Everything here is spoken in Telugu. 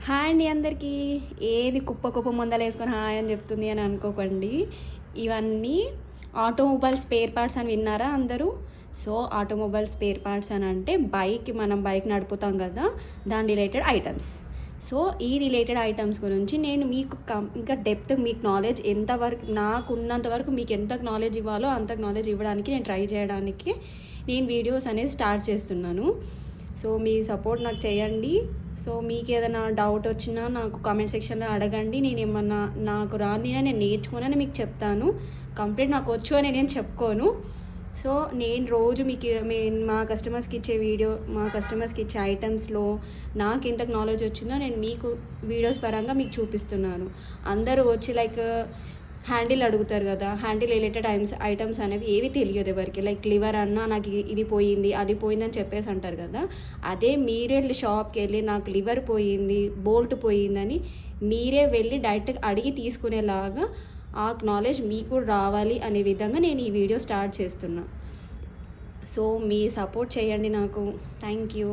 హాయ్ అండి అందరికీ. ఏది కుప్ప కుప్ప ముందలు వేసుకొని హాయ్ అని చెప్తుంది అని అనుకోకండి. ఇవన్నీ ఆటోమొబైల్ స్పేర్ పార్ట్స్ అని విన్నారా అందరూ? సో ఆటోమొబైల్ స్పేర్ పార్ట్స్ అని అంటే మనం బైక్ నడుపుతాం కదా, దాని రిలేటెడ్ ఐటమ్స్. సో ఈ రిలేటెడ్ ఐటమ్స్ గురించి నేను మీకు ఇంకా డెప్త్, మీకు నాలెడ్జ్ ఎంతవరకు, నాకు ఉన్నంత వరకు మీకు ఎంత నాలెడ్జ్ ఇవ్వాలో అంత నాలెడ్జ్ ఇవ్వడానికి నేను ట్రై చేయడానికి నేను వీడియోస్ అనేది స్టార్ట్ చేస్తున్నాను. సో మీ సపోర్ట్ నాకు చేయండి. సో మీకు ఏదైనా డౌట్ వచ్చినా నాకు కామెంట్ సెక్షన్లో అడగండి. నేను ఏమన్నా నాకు రానినా నేను నేర్చుకున్నాను మీకు చెప్తాను. కంప్లీట్ నాకు వచ్చు అని నేను చెప్పుకోను. సో నేను రోజు మీకు మా కస్టమర్స్కి ఇచ్చే ఐటమ్స్లో నాకు ఎంత నాలెడ్జ్ వచ్చిందో నేను మీకు వీడియోస్ పరంగా మీకు చూపిస్తున్నాను. అందరూ వచ్చి హ్యాండిల్ అడుగుతారు కదా, హ్యాండిల్ రిలేటెడ్ ఐటమ్స్ అనేవి ఏవి తెలియదు ఎవరికి. లివర్ అన్నా నాకు ఇది పోయింది అది పోయింది అని చెప్పేసి అంటారు కదా. అదే మీరే వెళ్ళి షాప్కి వెళ్ళి నాకు లివర్ పోయింది, బోల్ట్ పోయిందని మీరే వెళ్ళి డైరెక్ట్గా అడిగి తీసుకునేలాగా ఆ నాలెడ్జ్ మీకు రావాలి అనే విధంగా నేను ఈ వీడియో స్టార్ట్ చేస్తున్నా. సో మీ సపోర్ట్ చేయండి నాకు. Thank you.